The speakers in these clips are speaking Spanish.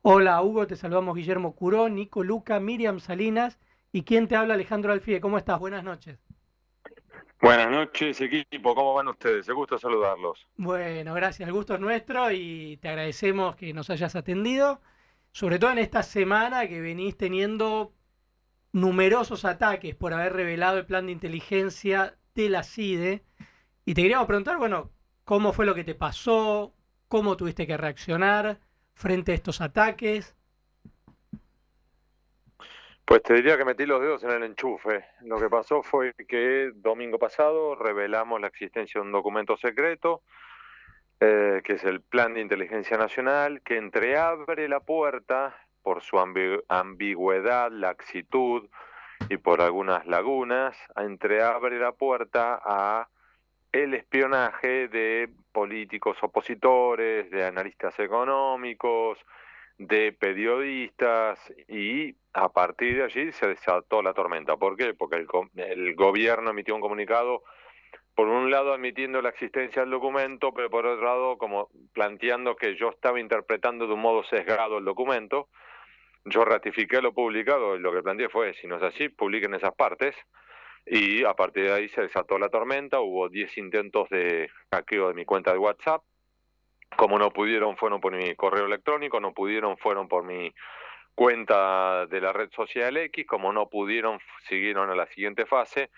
Hola Hugo, te saludamos Guillermo Curó, Nico Luca, Miriam Salinas y quien te habla Alejandro Alfie. ¿Cómo estás? Buenas noches. Buenas noches, equipo. ¿Cómo van ustedes? Me gusta saludarlos. Bueno, gracias, el gusto es nuestro y te agradecemos que nos hayas atendido, sobre todo en esta semana que venís teniendo numerosos ataques por haber revelado el plan de inteligencia de la CIDE. Y te queríamos preguntar, bueno, ¿cómo fue lo que te pasó? ¿Cómo tuviste que reaccionar frente a estos ataques? Pues te diría que metí los dedos en el enchufe. Lo que pasó fue que domingo pasado revelamos la existencia de un documento secreto, que es el Plan de Inteligencia Nacional, que entreabre la puerta por su ambigüedad, laxitud y por algunas lagunas, entreabre la puerta a el espionaje de políticos opositores, de analistas económicos, de periodistas y a partir de allí se desató la tormenta. ¿Por qué? Porque el gobierno emitió un comunicado, por un lado admitiendo la existencia del documento, pero por otro lado como planteando que yo estaba interpretando de un modo sesgado el documento. Yo ratifiqué lo publicado y lo que planteé fue, si no es así, publiquen esas partes. Y a partir de ahí se desató la tormenta, hubo 10 intentos de hackeo de mi cuenta de WhatsApp. Como no pudieron, fueron por mi correo electrónico, no pudieron, fueron por mi cuenta de la red social X, como no pudieron, siguieron a la siguiente fase,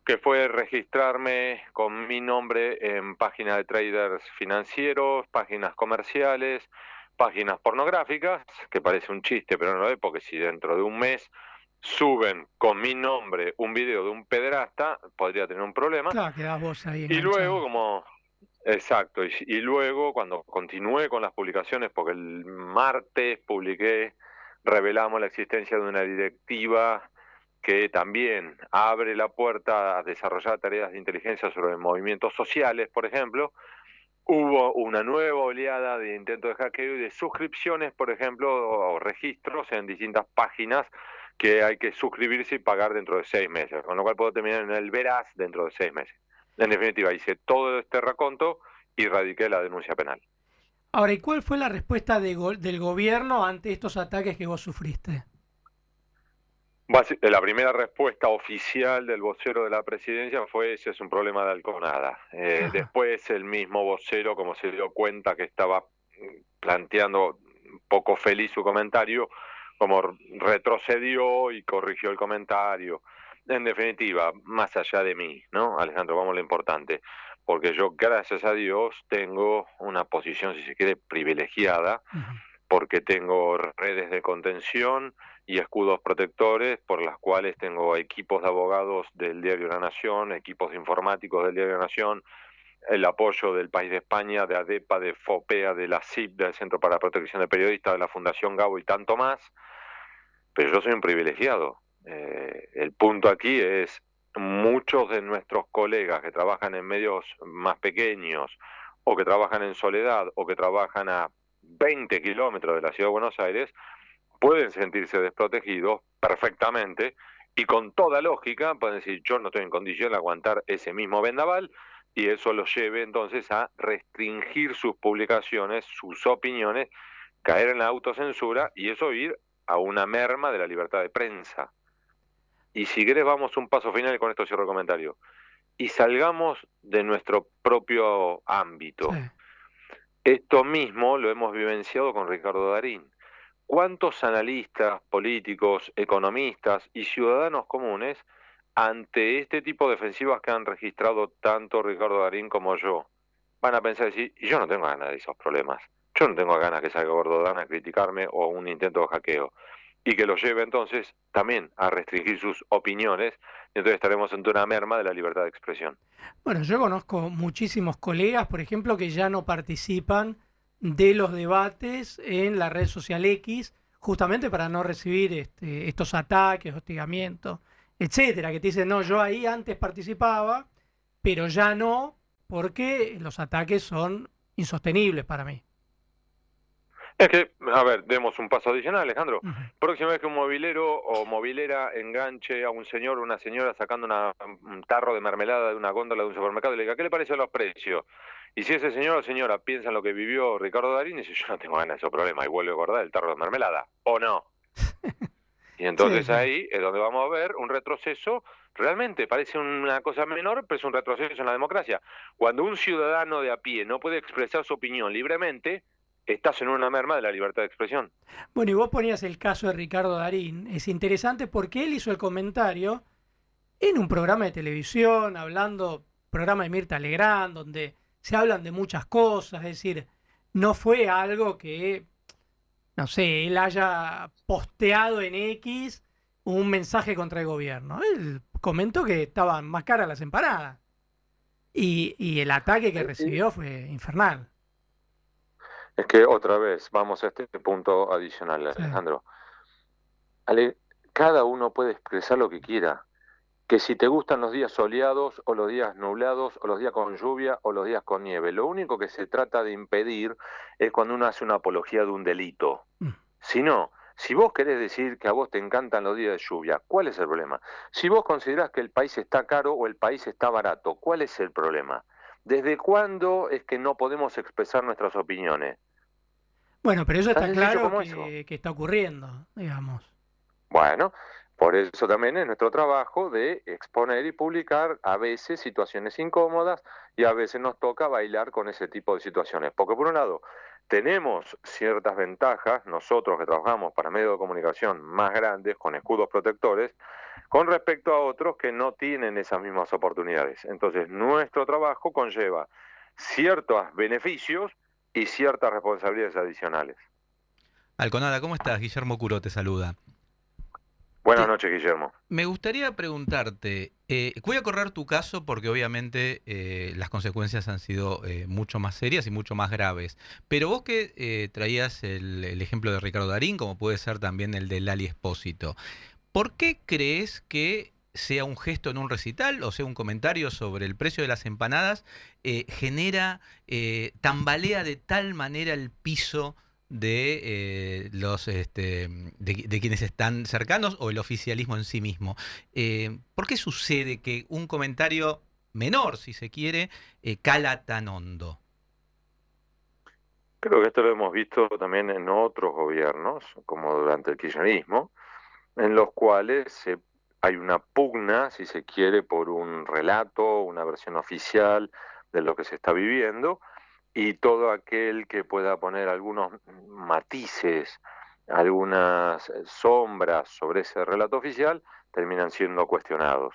que fue registrarme con mi nombre en páginas de traders financieros, páginas comerciales, páginas pornográficas, que parece un chiste, pero no lo es, porque si dentro de un mes suben con mi nombre un video de un pederasta, podría tener un problema. Claro, quedás vos ahí Y luego, enganchado. como exacto, y luego cuando continué con las publicaciones, porque el martes publiqué, revelamos la existencia de una directiva que también abre la puerta a desarrollar tareas de inteligencia sobre movimientos sociales, por ejemplo. Hubo una nueva oleada de intentos de hackeo y de suscripciones, por ejemplo, o registros en distintas páginas que hay que suscribirse y pagar dentro de 6 meses, con lo cual puedo terminar en el veraz dentro de 6 meses. En definitiva, hice todo este raconto y radiqué la denuncia penal. Ahora, ¿y cuál fue la respuesta del gobierno ante estos ataques que vos sufriste? La primera respuesta oficial del vocero de la presidencia fue: ese es un problema de Halconada. Ajá. Después el mismo vocero, como se dio cuenta que estaba planteando poco feliz su comentario, como retrocedió y corrigió el comentario. En definitiva, más allá de mí, ¿no? Alejandro, vamos a lo importante, porque yo, gracias a Dios, tengo una posición, si se quiere, privilegiada, Ujú. porque tengo redes de contención y escudos protectores por las cuales tengo equipos de abogados del Diario La Nación, equipos informáticos del Diario La Nación, el apoyo del País de España, de ADEPA, de FOPEA, de la CIP, del Centro para la Protección de Periodistas, de la Fundación Gabo y tanto más, pero yo soy un privilegiado. El punto aquí es, muchos de nuestros colegas que trabajan en medios más pequeños, o que trabajan en soledad, o que trabajan a 20 kilómetros de la ciudad de Buenos Aires, pueden sentirse desprotegidos perfectamente y con toda lógica pueden decir: yo no estoy en condición de aguantar ese mismo vendaval, y eso los lleve entonces a restringir sus publicaciones, sus opiniones, caer en la autocensura y eso ir a una merma de la libertad de prensa. Y si querés vamos un paso final y con esto cierro el comentario. Y salgamos de nuestro propio Sí. ámbito. Esto mismo lo hemos vivenciado con Ricardo Darín. ¿Cuántos analistas, políticos, economistas y ciudadanos comunes, ante este tipo de ofensivas que han registrado tanto Ricardo Darín como yo, van a pensar y decir: y yo no tengo ganas de esos problemas? Yo no tengo ganas que salga Gordodán a criticarme o un intento de hackeo. Y que lo lleve entonces también a restringir sus opiniones, y entonces estaremos ante una merma de la libertad de expresión. Bueno, yo conozco muchísimos colegas, por ejemplo, que ya no participan de los debates en la red social X, justamente para no recibir estos ataques, hostigamientos, etcétera, que te dicen, no, yo ahí antes participaba, pero ya no, porque los ataques son insostenibles para mí. Es que, a ver, demos un paso adicional, Alejandro. Ujú. Próxima vez que un movilero o movilera enganche a un señor o una señora sacando un tarro de mermelada de una góndola de un supermercado y le diga, ¿qué le parecen los precios? Y si ese señor o señora piensa en lo que vivió Ricardo Darín, dice, yo no tengo ganas de esos problemas y vuelve a guardar el tarro de mermelada, ¿o no? Y Sí, entonces sí. ahí es donde vamos a ver un retroceso. Realmente parece una cosa menor, pero es un retroceso en la democracia. Cuando un ciudadano de a pie no puede expresar su opinión libremente, estás en una merma de la libertad de expresión. Bueno, y vos ponías el caso de Ricardo Darín. Es interesante porque él hizo el comentario en un programa de televisión, hablando, programa de Mirta Legrand, donde se hablan de muchas cosas, es decir, no fue algo que, no sé, él haya posteado en X un mensaje contra el gobierno. Él comentó que estaban más caras las empanadas y el ataque que recibió fue infernal. Es que otra vez, vamos a este punto adicional, Sí. Alejandro. Ale, cada uno puede expresar lo que quiera. Que si te gustan los días soleados o los días nublados o los días con lluvia o los días con nieve. Lo único que se trata de impedir es cuando uno hace una apología de un delito. Mm. Si no, si vos querés decir que a vos te encantan los días de lluvia, ¿cuál es el problema? Si vos considerás que el país está caro o el país está barato, ¿cuál es el problema? ¿Desde cuándo es que no podemos expresar nuestras opiniones? Bueno, pero eso Tan está sencillo claro como eso. que está ocurriendo, digamos. Bueno, por eso también es nuestro trabajo de exponer y publicar a veces situaciones incómodas y a veces nos toca bailar con ese tipo de situaciones. Porque por un lado, tenemos ciertas ventajas, nosotros que trabajamos para medios de comunicación más grandes, con escudos protectores, con respecto a otros que no tienen esas mismas oportunidades. Entonces, nuestro trabajo conlleva ciertos beneficios y ciertas responsabilidades adicionales. Alconada, ¿cómo estás? Guillermo Curó te saluda. Buenas Te- noches, Guillermo. Me gustaría preguntarte, voy a correr tu caso porque obviamente las consecuencias han sido mucho más serias y mucho más graves, pero vos que traías el ejemplo de Ricardo Darín, como puede ser también el de Lali Espósito, ¿por qué crees que sea un gesto en un recital o sea un comentario sobre el precio de las empanadas, tambalea de tal manera el piso de de quienes están cercanos o el oficialismo en sí mismo? ¿Por qué sucede que un comentario menor, si se quiere, cala tan hondo? Creo que esto lo hemos visto también en otros gobiernos, como durante el kirchnerismo, en los cuales hay una pugna, si se quiere, por un relato, una versión oficial de lo que se está viviendo, y todo aquel que pueda poner algunos matices, algunas sombras sobre ese relato oficial, terminan siendo cuestionados.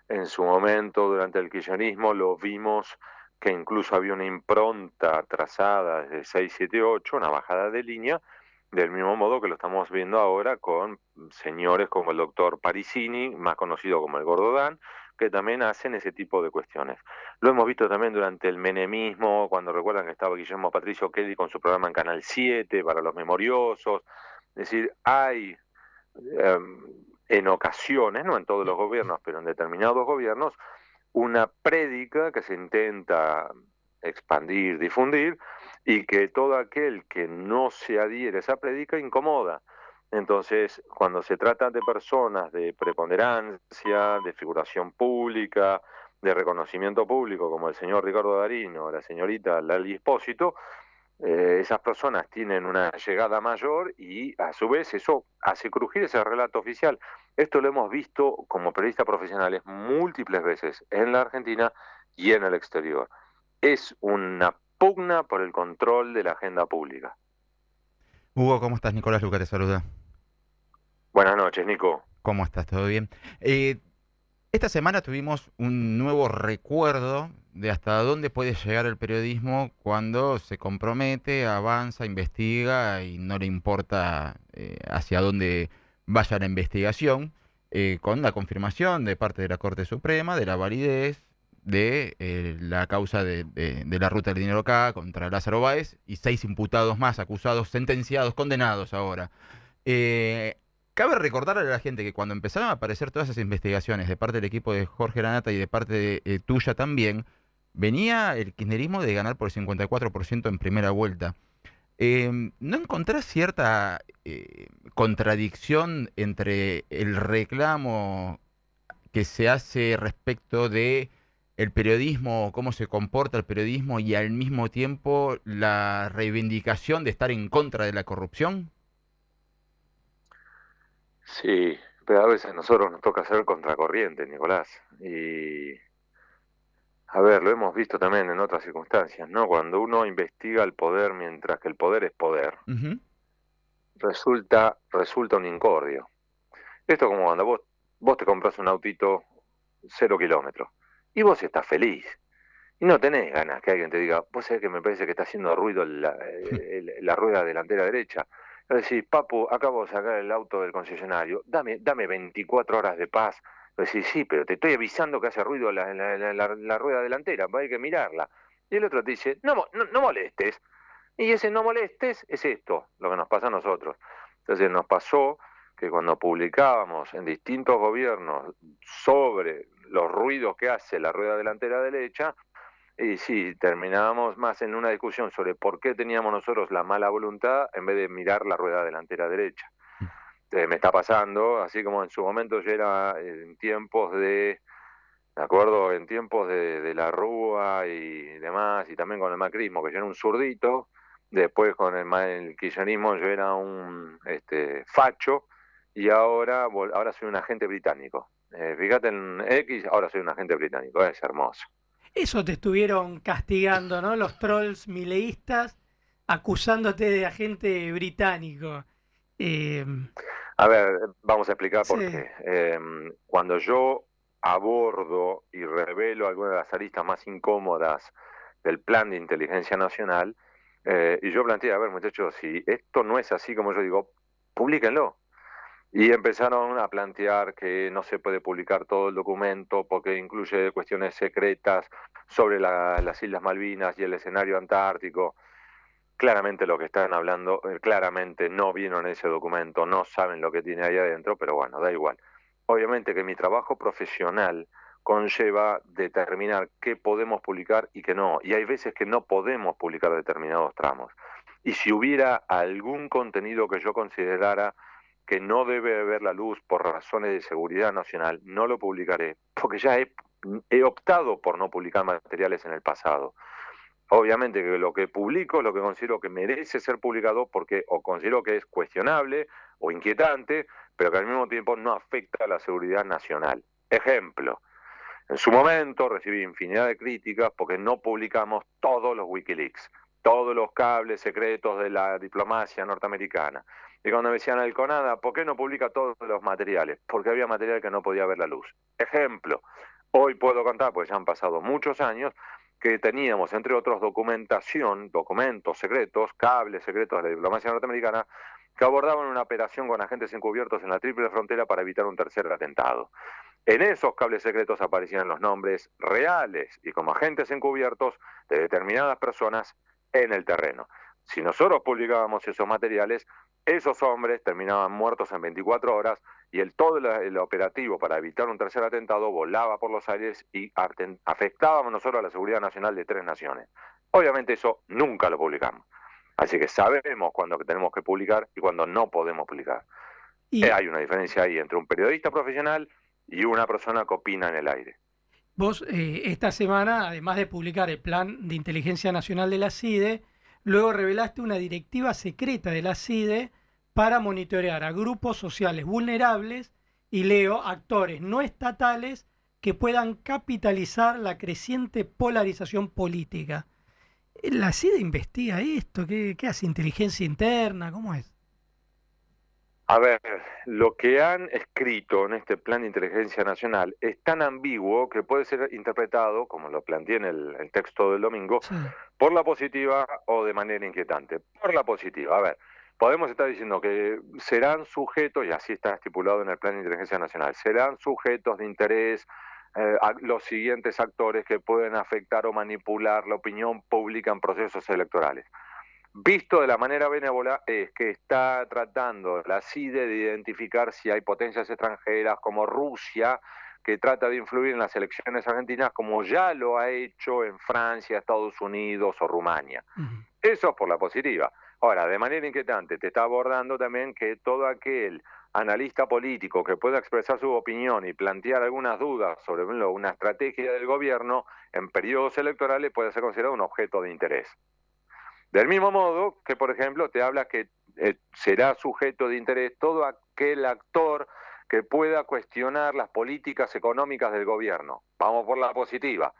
En su momento, durante el kirchnerismo, lo vimos que incluso había una impronta trazada desde 678, una bajada de línea, del mismo modo que lo estamos viendo ahora con señores como el doctor Parissini, más conocido como el Gordo Dan, que también hacen ese tipo de cuestiones. Lo hemos visto también durante el menemismo, cuando recuerdan que estaba Guillermo Patricio Kelly con su programa en Canal 7 para los memoriosos. Es decir, hay eh, en ocasiones, no en todos los gobiernos, pero en determinados gobiernos, una prédica que se intenta expandir, difundir, y que todo aquel que no se adhiere a esa prédica incomoda. Entonces, cuando se trata de personas de preponderancia, de figuración pública, de reconocimiento público, como el señor Ricardo Darín o la señorita Lali Espósito, esas personas tienen una llegada mayor y a su vez eso hace crujir ese relato oficial. Esto lo hemos visto como periodistas profesionales múltiples veces en la Argentina y en el exterior. Es una pugna por el control de la agenda pública. Hugo, ¿cómo estás? Nicolás Luca te saluda. Buenas noches, Nico. ¿Cómo estás? ¿Todo bien? Esta semana tuvimos un nuevo recuerdo de hasta dónde puede llegar el periodismo cuando se compromete, avanza, investiga y no le importa hacia dónde vaya la investigación, con la confirmación de parte de la Corte Suprema de la validez de la causa de la ruta del dinero acá contra Lázaro Báez y 6 imputados más, acusados, sentenciados, condenados ahora. Eh, Cabe recordarle a la gente que cuando empezaron a aparecer todas esas investigaciones de parte del equipo de Jorge Lanata y de parte tuya también, venía el kirchnerismo de ganar por el 54% en primera vuelta. ¿No encontrás cierta contradicción entre el reclamo que se hace respecto de el periodismo, cómo se comporta el periodismo y al mismo tiempo la reivindicación de estar en contra de la corrupción? Sí, pero a veces a nosotros nos toca hacer contracorriente, Nicolás. Y, a ver, lo hemos visto también en otras circunstancias, ¿no? Cuando uno investiga el poder mientras que el poder es poder, Ujú. resulta un incordio. Esto como cuando vos te compras un autito 0 kilómetros y vos estás feliz y no tenés ganas que alguien te diga, vos sabés que me parece que está haciendo ruido la rueda delantera derecha. Le decís, papu, acabo de sacar el auto del concesionario, dame 24 horas de paz. Le decís, sí, pero te estoy avisando que hace ruido la rueda delantera, hay que mirarla. Y el otro te dice, no molestes. Y ese no molestes es esto, lo que nos pasa a nosotros. Entonces nos pasó que cuando publicábamos en distintos gobiernos sobre los ruidos que hace la rueda delantera derecha, y sí, terminábamos más en una discusión sobre por qué teníamos nosotros la mala voluntad en vez de mirar la rueda delantera derecha. Me está pasando, así como en su momento yo era en tiempos me acuerdo, en tiempos de la Rúa y demás, y también con el macrismo, que yo era un zurdito, después con el kirchnerismo yo era un facho, y ahora soy un agente británico. Fíjate en X, ahora soy un agente británico, es hermoso. Eso te estuvieron castigando, ¿no? Los trolls mileístas acusándote de agente británico. Eh, A ver, vamos a explicar por sí, qué. Cuando yo abordo y revelo algunas de las aristas más incómodas del plan de inteligencia nacional, y yo planteé, a ver, muchachos, si esto no es así como yo digo, publíquenlo. Y empezaron a plantear que no se puede publicar todo el documento porque incluye cuestiones secretas sobre las Islas Malvinas y el escenario antártico. Claramente lo que están hablando, claramente no vieron ese documento, no saben lo que tiene ahí adentro, pero bueno, da igual. Obviamente que mi trabajo profesional conlleva determinar qué podemos publicar y qué no. Y hay veces que no podemos publicar determinados tramos. Y si hubiera algún contenido que yo considerara que no debe ver la luz por razones de seguridad nacional, no lo publicaré, porque ya he optado por no publicar materiales en el pasado. Obviamente que lo que publico, lo que considero que merece ser publicado porque o considero que es cuestionable o inquietante, pero que al mismo tiempo no afecta a la seguridad nacional. Ejemplo, en su momento recibí infinidad de críticas porque no publicamos todos los Wikileaks, todos los cables secretos de la diplomacia norteamericana. Y cuando me decían el CONADA, ¿por qué no publica todos los materiales? Porque había material que no podía ver la luz. Ejemplo, hoy puedo contar, porque ya han pasado muchos años, que teníamos, entre otros, documentación, documentos secretos, cables secretos de la diplomacia norteamericana, que abordaban una operación con agentes encubiertos en la triple frontera para evitar un tercer atentado. En esos cables secretos aparecían los nombres reales y como agentes encubiertos de determinadas personas en el terreno. Si nosotros publicábamos esos materiales, esos hombres terminaban muertos en 24 horas y todo el operativo para evitar un tercer atentado volaba por los aires y afectábamos nosotros a la seguridad nacional de 3 naciones. Obviamente eso nunca lo publicamos. Así que sabemos cuándo tenemos que publicar y cuándo no podemos publicar. y Hay una diferencia ahí entre un periodista profesional y una persona que opina en el aire. vos esta semana, además de publicar el plan de inteligencia nacional de la CIDE, luego revelaste una directiva secreta de la CIDE para monitorear a grupos sociales vulnerables y leo actores no estatales que puedan capitalizar la creciente polarización política. ¿La CIDE investiga esto? ¿Qué hace? ¿Inteligencia interna? ¿Cómo es? A ver, lo que han escrito en este plan de inteligencia nacional es tan ambiguo que puede ser interpretado, como lo planteé en el texto del domingo, Sí. por la positiva o de manera inquietante. Por la positiva, a ver, podemos estar diciendo que serán sujetos, y así está estipulado en el plan de inteligencia nacional, serán sujetos de interés a los siguientes actores que pueden afectar o manipular la opinión pública en procesos electorales. Visto de la manera benévola, es que está tratando la CIDE de identificar si hay potencias extranjeras como Rusia, que trata de influir en las elecciones argentinas como ya lo ha hecho en Francia, Estados Unidos o Rumania. Ujú. Eso es por la positiva. Ahora, de manera inquietante, te está abordando también que todo aquel analista político que pueda expresar su opinión y plantear algunas dudas sobre una estrategia del gobierno en periodos electorales puede ser considerado un objeto de interés. Del mismo modo que, por ejemplo, te habla que será sujeto de interés todo aquel actor que pueda cuestionar las políticas económicas del gobierno. Vamos por la positiva.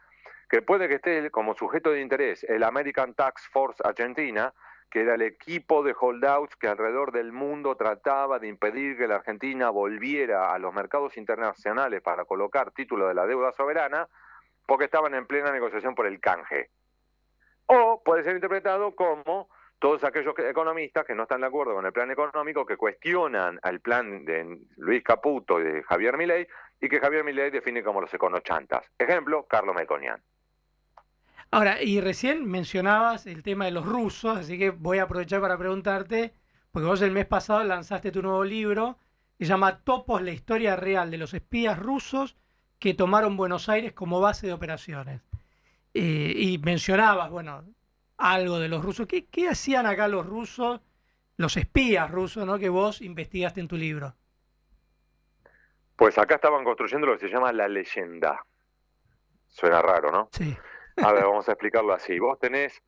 Que puede que esté como sujeto de interés el American Task Force Argentina, que era el equipo de holdouts que alrededor del mundo trataba de impedir que la Argentina volviera a los mercados internacionales para colocar títulos de la deuda soberana, porque estaban en plena negociación por el canje. O puede ser interpretado como todos aquellos economistas que no están de acuerdo con el plan económico, que cuestionan al plan de Luis Caputo y de Javier Milei, y que Javier Milei define como los econochantas. Ejemplo, Carlos Melconian. Ahora, y recién mencionabas el tema de los rusos, así que voy a aprovechar para preguntarte, porque vos el mes pasado lanzaste tu nuevo libro, que se llama Topos, la historia real de los espías rusos que tomaron Buenos Aires como base de operaciones. Y mencionabas, bueno, algo de los rusos. ¿Qué hacían acá los rusos, los espías rusos, ¿no? Que vos investigaste en tu libro? Pues acá estaban construyendo lo que se llama la leyenda. Suena raro, ¿no? Sí. A ver, vamos a explicarlo así. Vos tenés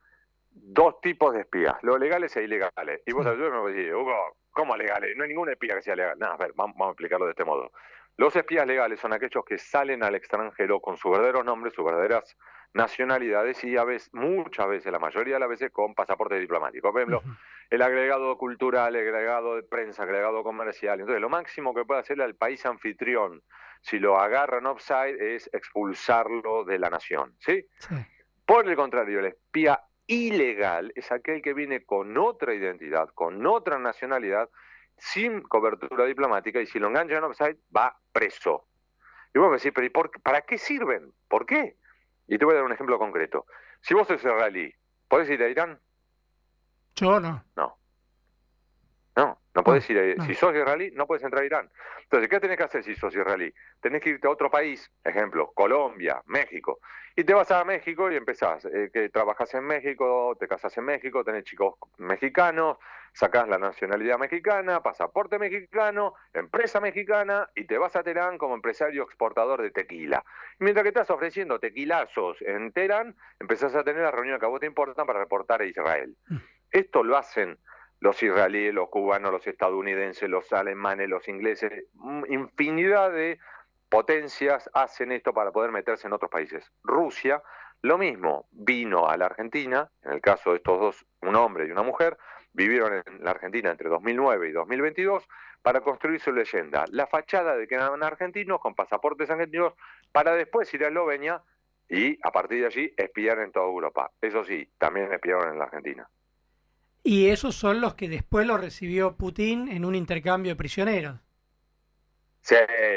dos tipos de espías, los legales e ilegales. Y vos Sí. ayúdame a decir, Hugo, ¿cómo legales? No hay ningún espía que sea legal. No, a ver, vamos a explicarlo de este modo. Los espías legales son aquellos que salen al extranjero con sus verdaderos nombres, sus verdaderas nacionalidades y muchas veces, la mayoría de las veces, con pasaporte diplomático. Por ejemplo, Ujú. el agregado cultural, el agregado de prensa, agregado comercial. Entonces, lo máximo que puede hacerle al país anfitrión, si lo agarran offside, es expulsarlo de la nación. ¿Sí? Sí. Por el contrario, el espía ilegal es aquel que viene con otra identidad, con otra nacionalidad, sin cobertura diplomática, y si lo enganchan en offside, va preso. Y vos me decís, pero ¿para qué sirven? ¿Por qué? Y te voy a dar un ejemplo concreto. Si vos sos israelí, ¿podés ir a Irán? Yo no. No. No Ah, podés ir a, no. si sos israelí, no podés entrar a Irán. Entonces, ¿qué tenés que hacer si sos israelí? Tenés que irte a otro país, ejemplo, Colombia, México. Y te vas a México y empezás, que trabajás en México, te casás en México, tenés chicos mexicanos, sacás la nacionalidad mexicana, pasaporte mexicano, empresa mexicana, y te vas a Teherán como empresario exportador de tequila. Y mientras que estás ofreciendo tequilazos en Teherán, empezás a tener las reuniones que a vos te importan para reportar a Israel. Esto lo hacen los israelíes, los cubanos, los estadounidenses, los alemanes, los ingleses, infinidad de potencias hacen esto para poder meterse en otros países. Rusia, lo mismo, vino a la Argentina, en el caso de estos dos, un hombre y una mujer, vivieron en la Argentina entre 2009 y 2022 para construir su leyenda, la fachada de que eran argentinos con pasaportes argentinos para después ir a Eslovenia y a partir de allí espiar en toda Europa. Eso sí, también espiaron en la Argentina. Y esos son los que después lo recibió Putin en un intercambio de prisioneros. Sí,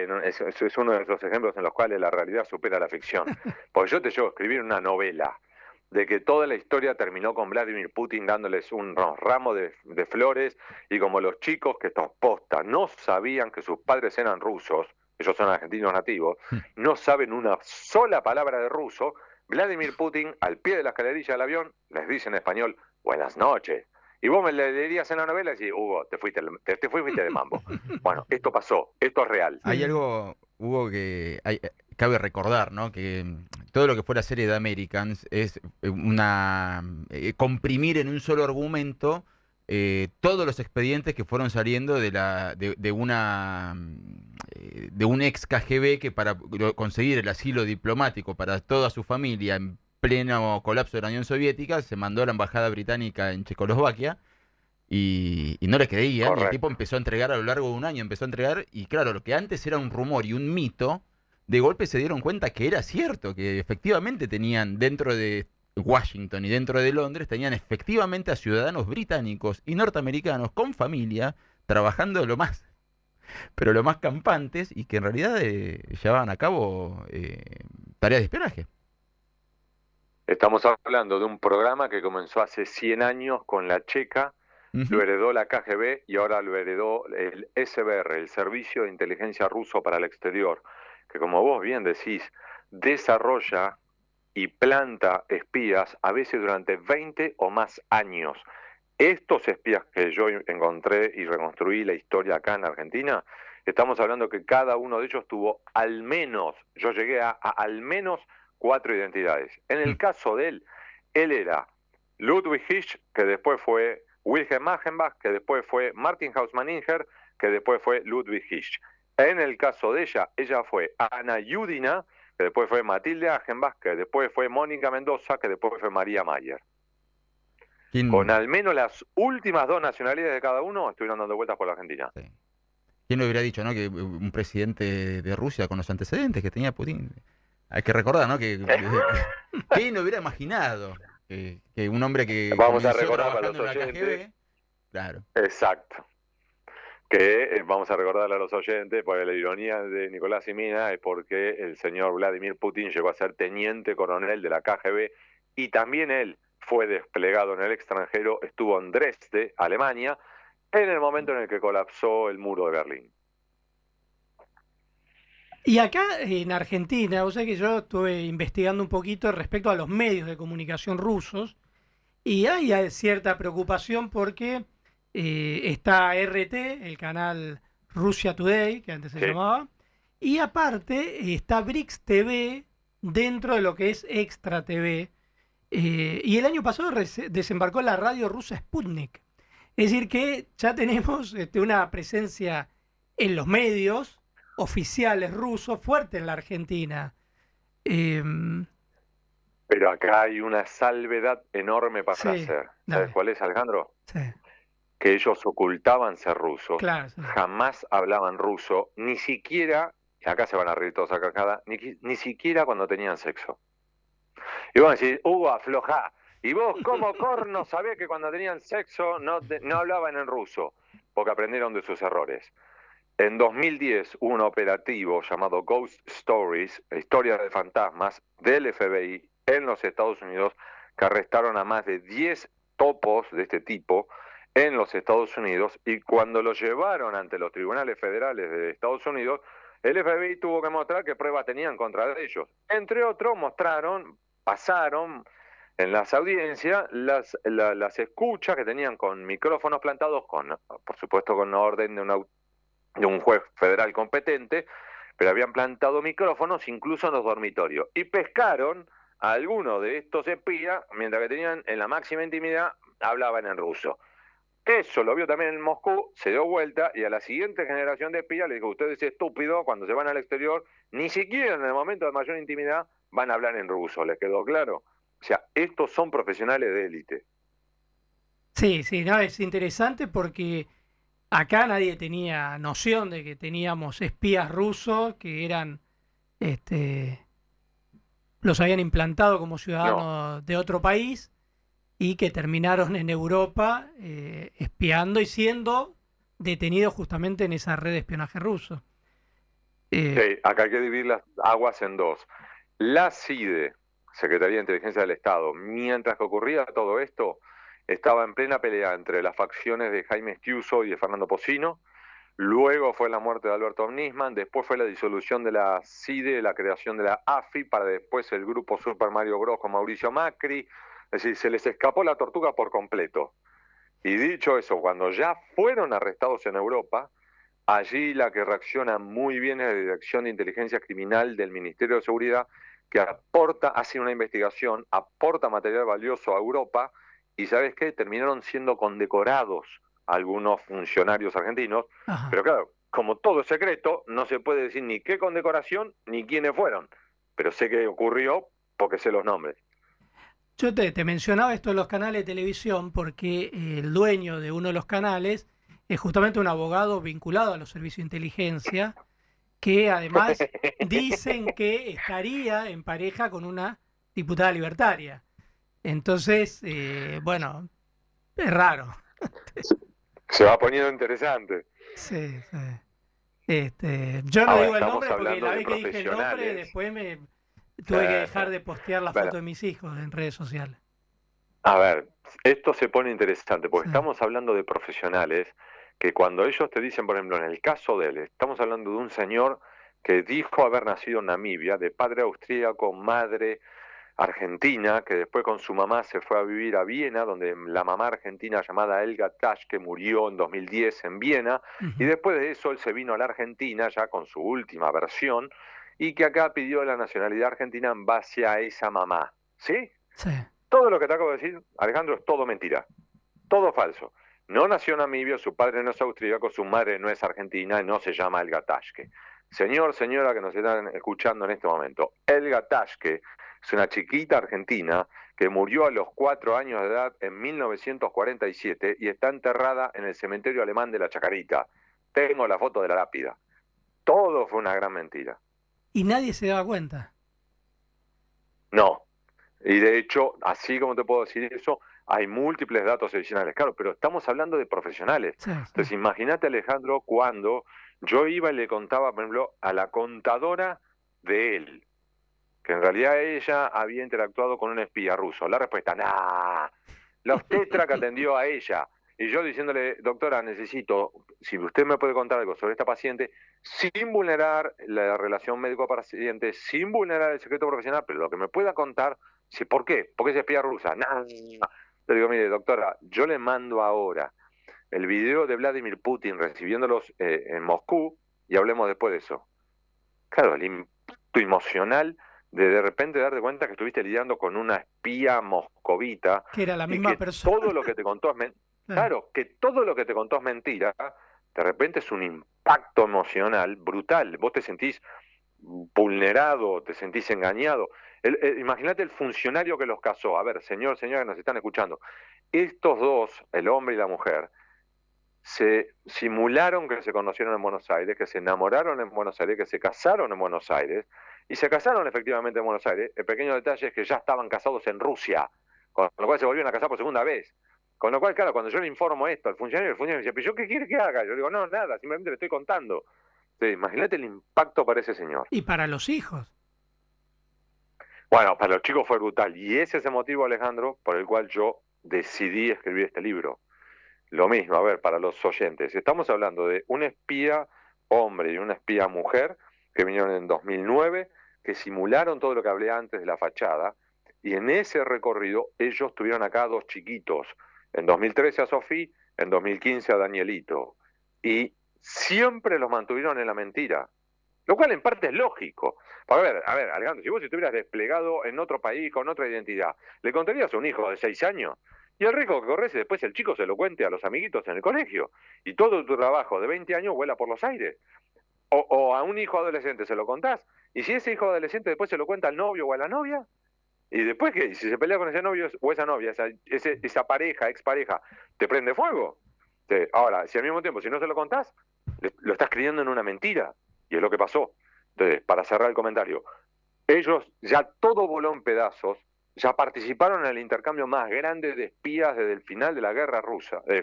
no, es uno de esos ejemplos en los cuales la realidad supera la ficción. Porque yo te llevo a escribir una novela de que toda la historia terminó con Vladimir Putin dándoles un ramo de flores, y como los chicos que estos postas no sabían que sus padres eran rusos, ellos son argentinos nativos, no saben una sola palabra de ruso, Vladimir Putin al pie de la escalerilla del avión les dice en español, buenas noches. Y vos me le dirías en la novela y decís, Hugo, te fuiste de mambo. Bueno, esto pasó, esto es real. Hay algo, Hugo, cabe recordar, ¿no? Que todo lo que fue la serie de Americans es comprimir en un solo argumento todos los expedientes que fueron saliendo de un ex KGB que para conseguir el asilo diplomático para toda su familia en pleno colapso de la Unión Soviética se mandó a la embajada británica en Checoslovaquia. Y no le creían, y el tipo Correcto. empezó a entregar a lo largo de un año, empezó a entregar, y claro, lo que antes era un rumor y un mito, de golpe se dieron cuenta que era cierto, que efectivamente tenían dentro de Washington y dentro de Londres, tenían efectivamente a ciudadanos británicos y norteamericanos con familia, trabajando pero lo más campantes, y que en realidad llevaban a cabo tareas de espionaje. Estamos hablando de un programa que comenzó hace 100 años con la Checa, lo Ujú. heredó la KGB y ahora lo heredó el SBR, el Servicio de Inteligencia Ruso para el Exterior, que como vos bien decís, desarrolla y planta espías a veces durante 20 o más años. estos espías que yo encontré y reconstruí la historia acá en Argentina, estamos hablando que cada uno de ellos tuvo al menos, yo llegué a al menos 4 identidades. En el caso de él era Ludwig Hirsch, que después fue Wilhelm Machenbach, que después fue Martin Hausmanninger, que después fue Ludwig Hirsch. En el caso de ella fue Ana Judina, que después fue Matilde Achenbach, que después fue Mónica Mendoza, que después fue María Mayer. Con al menos las últimas 2 nacionalidades de cada uno estuvieron dando vueltas por la Argentina. Sí. ¿Quién lo hubiera dicho, no? Que un presidente de Rusia con los antecedentes que tenía Putin. Hay que recordar, ¿no? ¿Quién lo hubiera imaginado? Que un hombre que vamos a comenzó recordar para trabajando los en la oyentes. KGB, claro. Exacto. Que vamos a recordarle a los oyentes, porque la ironía de Nicolás y Mina es porque el señor Vladimir Putin llegó a ser teniente coronel de la KGB y también él fue desplegado en el extranjero, estuvo en Dresde, Alemania, en el momento en el que colapsó el muro de Berlín. Y acá en Argentina, o sea que yo estuve investigando un poquito respecto a los medios de comunicación rusos y hay cierta preocupación porque está RT, el canal Russia Today, que antes se llamaba, y aparte está Brix TV dentro de lo que es Extra TV. Y el año pasado desembarcó la radio rusa Sputnik. Es decir, que ya tenemos una presencia en los medios oficiales rusos fuerte en la Argentina. Pero acá hay una salvedad enorme para hacer. ¿Sabes dale. cuál es, Alejandro? Sí, Que ellos ocultaban ser rusos, claro, sí. jamás hablaban ruso, ni siquiera, y acá se van a reír todos a carcajada, ni siquiera cuando tenían sexo. Y vos decís, aflojá. Y vos, como corno, sabés que cuando tenían sexo no hablaban en ruso, porque aprendieron de sus errores. En 2010 hubo un operativo llamado Ghost Stories, historias de fantasmas, del FBI en los Estados Unidos, que arrestaron a más de 10 topos de este tipo en los Estados Unidos, y cuando los llevaron ante los tribunales federales de Estados Unidos, el FBI tuvo que mostrar qué pruebas tenían contra ellos. Entre otros, pasaron en las audiencias las escuchas que tenían con micrófonos plantados, por supuesto con orden de un juez federal competente, pero habían plantado micrófonos incluso en los dormitorios. Y pescaron a algunos de estos espías, mientras que tenían en la máxima intimidad, hablaban en ruso. Eso lo vio también en Moscú, se dio vuelta y a la siguiente generación de espías le dijo, ustedes estúpidos, cuando se van al exterior, ni siquiera en el momento de mayor intimidad van a hablar en ruso, ¿les quedó claro? O sea, estos son profesionales de élite. Sí, no, es interesante porque acá nadie tenía noción de que teníamos espías rusos que eran, los habían implantado como ciudadanos de otro país y que terminaron en Europa espiando y siendo detenidos justamente en esa red de espionaje ruso. Sí, acá hay que dividir las aguas en dos. La CIDE, Secretaría de Inteligencia del Estado, mientras que ocurría todo esto, estaba en plena pelea entre las facciones de Jaime Schiuso y de Fernando Pocino. Luego fue la muerte de Alberto Nisman, después fue la disolución de la CIDE, la creación de la AFI, para después el grupo Super Mario Bros. Con Mauricio Macri. Es decir, se les escapó la tortuga por completo. Y dicho eso, cuando ya fueron arrestados en Europa, allí la que reacciona muy bien es la Dirección de Inteligencia Criminal del Ministerio de Seguridad, que hace una investigación, aporta material valioso a Europa, y ¿sabes qué? Terminaron siendo condecorados algunos funcionarios argentinos. Ajá. Pero claro, como todo es secreto, no se puede decir ni qué condecoración ni quiénes fueron. Pero sé que ocurrió porque sé los nombres. Yo te mencionaba esto de los canales de televisión porque el dueño de uno de los canales es justamente un abogado vinculado a los servicios de inteligencia, que además dicen que estaría en pareja con una diputada libertaria. Entonces, bueno, es raro. Se va poniendo interesante. Sí. Yo no digo el nombre porque la vez que dije el nombre, profesionales. después tuve que dejar de postear la foto de mis hijos en redes sociales. A ver, esto se pone interesante porque Sí. estamos hablando de profesionales que cuando ellos te dicen, por ejemplo, en el caso de él, estamos hablando de un señor que dijo haber nacido en Namibia, de padre austríaco, madre argentina, que después con su mamá se fue a vivir a Viena, donde la mamá argentina llamada Helga Tasch, que murió en 2010 en Viena, y después de eso él se vino a la Argentina ya con su última versión, y que acá pidió la nacionalidad argentina en base a esa mamá. ¿Sí? Sí. Todo lo que te acabo de decir, Alejandro, es todo mentira. Todo falso. No nació en Namibia, su padre no es austríaco, su madre no es argentina y no se llama Helga Taschke. Señor, señora que nos están escuchando en este momento, Helga Taschke es una chiquita argentina que murió a los 4 años de edad en 1947 y está enterrada en el cementerio alemán de la Chacarita. Tengo la foto de la lápida. Todo fue una gran mentira. Y nadie se daba cuenta. No. Y de hecho, así como te puedo decir eso, hay múltiples datos adicionales. Claro, pero estamos hablando de profesionales. Sí, sí. Entonces, imagínate, Alejandro, cuando yo iba y le contaba, por ejemplo, a la contadora de él, que en realidad ella había interactuado con un espía ruso. La respuesta, nah, la obstetra que atendió a ella. Y yo diciéndole, doctora, necesito, si usted me puede contar algo sobre esta paciente, sin vulnerar la relación médico-paciente, sin vulnerar el secreto profesional, pero lo que me pueda contar, sí, ¿por qué? Porque es espía rusa. Nah. Le digo, mire, doctora, yo le mando ahora el video de Vladimir Putin recibiéndolos en Moscú y hablemos después de eso. Claro, el impacto emocional de repente darte cuenta que estuviste lidiando con una espía moscovita. Que era la y misma que persona. todo lo que te contó es claro, que todo lo que te contó es mentira, de repente es un impacto emocional brutal. Vos te sentís vulnerado, te sentís engañado. Imagínate el funcionario que los casó. A ver, señor, señora que nos están escuchando. Estos dos, el hombre y la mujer, se simularon que se conocieron en Buenos Aires, que se enamoraron en Buenos Aires, que se casaron en Buenos Aires, y se casaron efectivamente en Buenos Aires. El pequeño detalle es que ya estaban casados en Rusia, con lo cual se volvieron a casar por segunda vez. Con lo cual, claro, cuando yo le informo esto al funcionario, el funcionario me dice, ¿pero yo qué quiere que haga? Yo digo, no, nada, simplemente le estoy contando. Entonces, imagínate el impacto para ese señor. Y para los hijos. Bueno, para los chicos fue brutal. Y ese es el motivo, Alejandro, por el cual yo decidí escribir este libro. Lo mismo, a ver, para los oyentes. Estamos hablando de un espía hombre y una espía mujer que vinieron en 2009, que simularon todo lo que hablé antes de la fachada. Y en ese recorrido ellos tuvieron acá 2 chiquitos. En 2013 a Sofía, en 2015 a Danielito. Y siempre los mantuvieron en la mentira. Lo cual en parte es lógico. A ver, Alejandro, si vos estuvieras desplegado en otro país con otra identidad, ¿le contarías a un hijo de 6 años? Y el riesgo que corres es después el chico se lo cuente a los amiguitos en el colegio. Y todo tu trabajo de 20 años vuela por los aires. O a un hijo adolescente se lo contás. Y si ese hijo adolescente después se lo cuenta al novio o a la novia, y después que si se pelea con ese novio o esa novia, esa pareja, expareja, te prende fuego. Ahora, si al mismo tiempo, si no se lo contás, lo estás creyendo en una mentira. Y es lo que pasó. Entonces, para cerrar el comentario, ellos ya todo voló en pedazos, ya participaron en el intercambio más grande de espías desde el final de la Guerra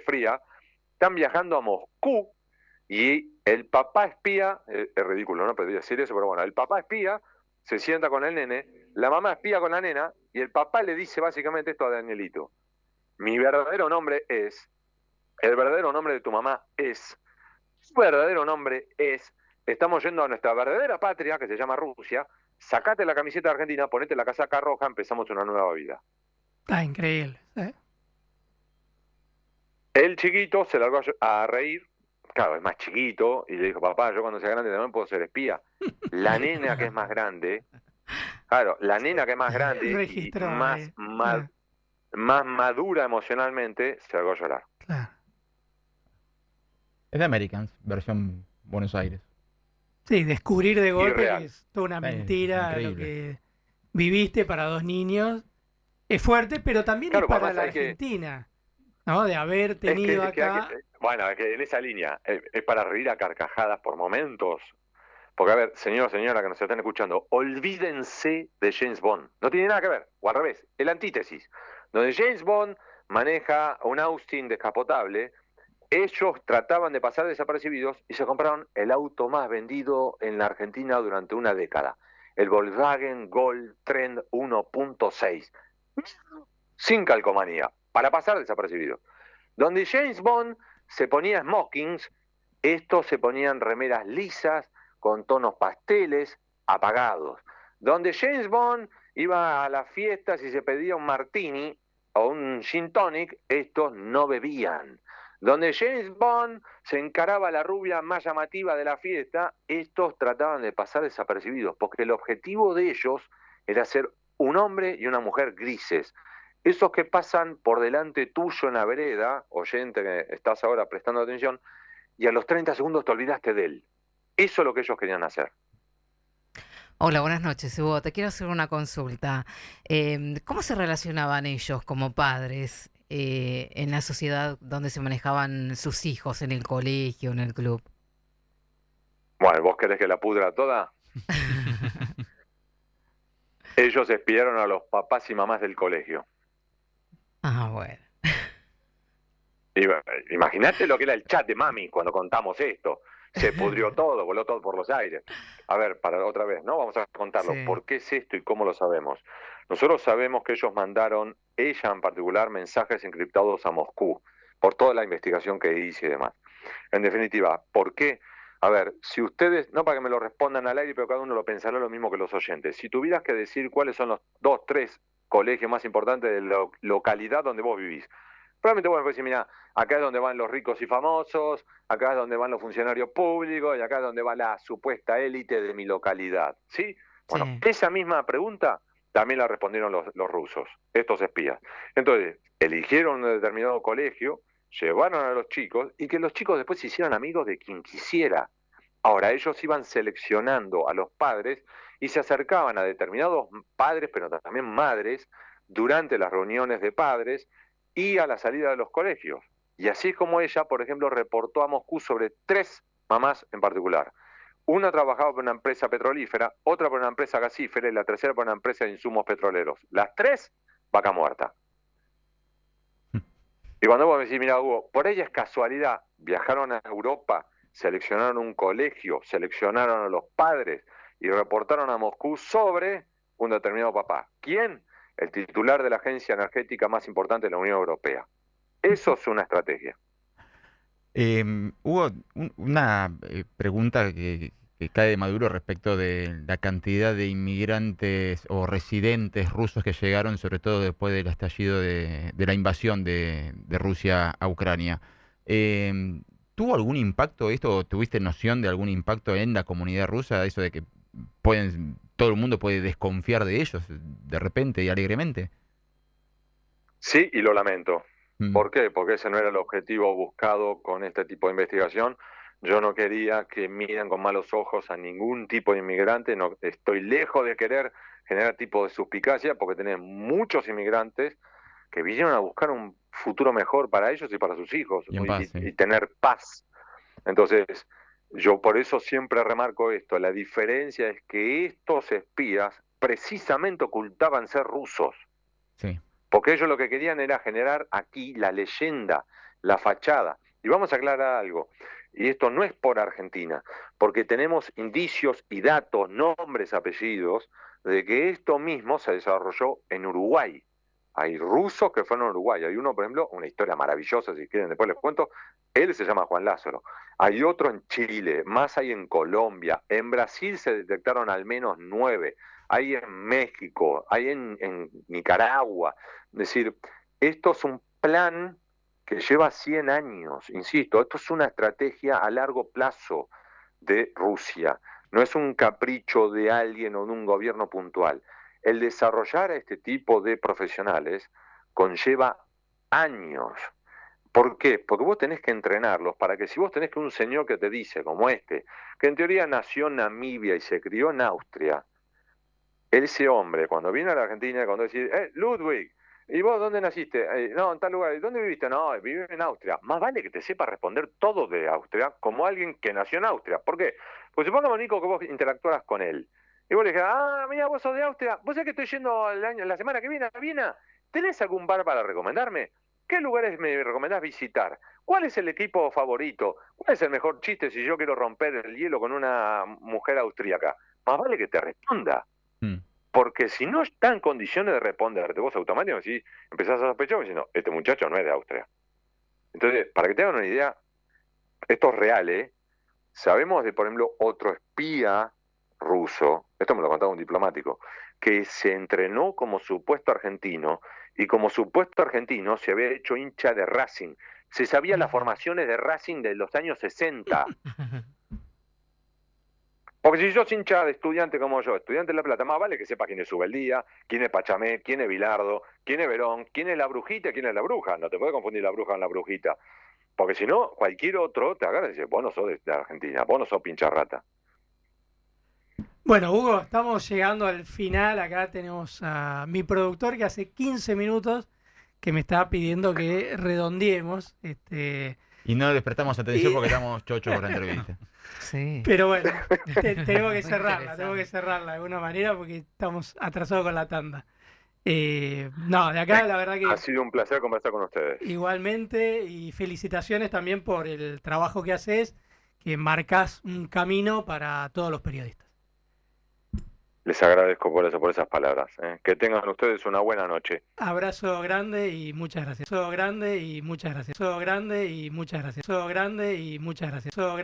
Fría, están viajando a Moscú y el papá espía, es ridículo, no podría decir eso, pero bueno, el papá espía se sienta con el nene, la mamá espía con la nena y el papá le dice básicamente esto a Danielito: mi verdadero nombre es, el verdadero nombre de tu mamá es, su verdadero nombre es, estamos yendo a nuestra verdadera patria, que se llama Rusia, sacate la camiseta argentina, ponete la casaca roja, empezamos una nueva vida. Está increíble. El chiquito se largó a reír, claro, es más chiquito, y le dijo, papá, yo cuando sea grande también puedo ser espía. La nena que es más grande, claro, la nena que es más grande Registró, y más madura emocionalmente, se largó a llorar. Claro. Es de Americans, versión Buenos Aires. Sí, descubrir de golpe Irreal. que es toda una mentira lo increíble. que viviste para 2 niños. Es fuerte, pero también Claro, es para además la hay que- Argentina, ¿no? De haber tenido acá. Bueno, es que en esa línea es para reír a carcajadas por momentos. Porque, a ver, señor, señora que nos están escuchando, olvídense de James Bond. No tiene nada que ver, o al revés, el antítesis. Donde James Bond maneja un Austin descapotable, ellos trataban de pasar desapercibidos y se compraron el auto más vendido en la Argentina durante una década. El Volkswagen Golf Trend 1.6. Sin calcomanía, para pasar desapercibidos. Donde James Bond se ponía smokings, estos se ponían remeras lisas, con tonos pasteles, apagados. Donde James Bond iba a las fiestas y se pedía un martini o un gin tonic, estos no bebían. Donde James Bond se encaraba a la rubia más llamativa de la fiesta, estos trataban de pasar desapercibidos, porque el objetivo de ellos era ser un hombre y una mujer grises. Esos que pasan por delante tuyo en la vereda, oyente que estás ahora prestando atención, y a los 30 segundos te olvidaste de él. Eso es lo que ellos querían hacer. Hola, buenas noches, Hugo. Te quiero hacer una consulta. ¿Cómo se relacionaban ellos como padres en la sociedad donde se manejaban sus hijos, en el colegio, en el club? Bueno, ¿vos querés que la pudra toda? Ellos espiaron a los papás y mamás del colegio. Ah, bueno. Imagínate lo que era el chat de mami cuando contamos esto. Se pudrió todo, voló todo por los aires. A ver, para otra vez, ¿no? Vamos a contarlo. Sí. ¿Por qué es esto y cómo lo sabemos? Nosotros sabemos que ellos mandaron, ella en particular, mensajes encriptados a Moscú, por toda la investigación que hice y demás. En definitiva, ¿por qué? A ver, si ustedes, no para que me lo respondan al aire, pero cada uno lo pensará lo mismo que los oyentes. Si tuvieras que decir cuáles son los 2, 3 colegios más importantes de la localidad donde vos vivís, probablemente vos me decís, mira, acá es donde van los ricos y famosos, acá es donde van los funcionarios públicos y acá es donde va la supuesta élite de mi localidad, ¿sí? Bueno, Sí. esa misma pregunta también la respondieron los rusos, estos espías. Entonces, eligieron un determinado colegio, llevaron a los chicos y que los chicos después se hicieran amigos de quien quisiera. Ahora, ellos iban seleccionando a los padres y se acercaban a determinados padres, pero también madres, durante las reuniones de padres y a la salida de los colegios. Y así es como ella, por ejemplo, reportó a Moscú sobre 3 mamás en particular. Una trabajaba por una empresa petrolífera, otra por una empresa gasífera y la tercera por una empresa de insumos petroleros. Las 3, vaca muerta. Y cuando vos me decís, mira, Hugo, por ella es casualidad, viajaron a Europa, seleccionaron un colegio, seleccionaron a los padres y reportaron a Moscú sobre un determinado papá. ¿Quién? El titular de la agencia energética más importante de la Unión Europea. Eso es una estrategia. Hugo, una pregunta que cae de Maduro respecto de la cantidad de inmigrantes o residentes rusos que llegaron, sobre todo después del estallido de la invasión de Rusia a Ucrania. ¿Tuvo algún impacto esto o tuviste noción de algún impacto en la comunidad rusa, eso de que todo el mundo puede desconfiar de ellos de repente y alegremente? Sí, y lo lamento. Mm, ¿Por qué? Porque ese no era el objetivo buscado con este tipo de investigación. Yo no quería que miren con malos ojos a ningún tipo de inmigrante. No, estoy lejos de querer generar tipo de suspicacia porque tenés muchos inmigrantes que vinieron a buscar un futuro mejor para ellos y para sus hijos y en paz, sí. y tener paz. Entonces, yo por eso siempre remarco esto. La diferencia es que estos espías precisamente ocultaban ser rusos. Sí. Porque ellos lo que querían era generar aquí la leyenda, la fachada. Y vamos a aclarar algo, y esto no es por Argentina, porque tenemos indicios y datos, nombres, apellidos, de que esto mismo se desarrolló en Uruguay. Hay rusos que fueron a Uruguay. Hay uno, por ejemplo, una historia maravillosa, si quieren después les cuento, él se llama Juan Lázaro. Hay otro en Chile, más hay en Colombia. En Brasil se detectaron al menos 9. Hay en México, hay en Nicaragua. Es decir, esto es un plan que lleva 100 años, insisto, esto es una estrategia a largo plazo de Rusia, no es un capricho de alguien o de un gobierno puntual. El desarrollar a este tipo de profesionales conlleva años. ¿Por qué? Porque vos tenés que entrenarlos para que si vos tenés que un señor que te dice, como este, que en teoría nació en Namibia y se crió en Austria, ese hombre, cuando viene a la Argentina, cuando dice, Ludwig, ¿y vos dónde naciste? No, en tal lugar. ¿Y dónde viviste? No, viví en Austria. Más vale que te sepa responder todo de Austria como alguien que nació en Austria. ¿Por qué? Pues supongamos, Nico, que vos interactuaras con él. Y vos le dijiste, mira, vos sos de Austria. ¿Vos sabés que estoy yendo la semana que viene a Viena? ¿Tenés algún bar para recomendarme? ¿Qué lugares me recomendás visitar? ¿Cuál es el equipo favorito? ¿Cuál es el mejor chiste si yo quiero romper el hielo con una mujer austríaca? Más vale que te responda. Mm. Porque si no está en condiciones de responderte, vos automáticamente empezás a sospechar diciendo, este muchacho no es de Austria. Entonces, para que tengan una idea, esto es real, ¿eh? Sabemos de, por ejemplo, otro espía ruso esto me lo contaba un diplomático, que se entrenó como supuesto argentino y como supuesto argentino se había hecho hincha de Racing. Se sabía las formaciones de Racing de los años 60. Porque si sos hincha de Estudiante como yo, Estudiante de La Plata, más vale que sepa quién es Subeldía, quién es Pachamé, quién es Bilardo, quién es Verón, quién es la brujita y quién es la bruja. No te puedes confundir la bruja con la brujita. Porque si no, cualquier otro te agarra y dice, vos no sos de Argentina, vos no sos pincha rata. Bueno, Hugo, estamos llegando al final. Acá tenemos a mi productor que hace 15 minutos que me estaba pidiendo que redondeemos. Y no les prestamos atención porque estamos chochos con la entrevista. Sí. Pero bueno, tenemos que Muy cerrarla, tenemos que interesante. cerrarla de alguna manera porque estamos atrasados con la tanda. No, de acá la verdad Ha que sido un placer conversar con ustedes. igualmente y felicitaciones también por el trabajo que haces, que marcas un camino para todos los periodistas. Les agradezco por eso, por esas palabras. Que tengan ustedes una buena noche. Abrazo grande y muchas gracias. Abrazo grande y muchas gracias. Abrazo grande y muchas gracias. Abrazo grande y muchas gracias. Abrazo grande.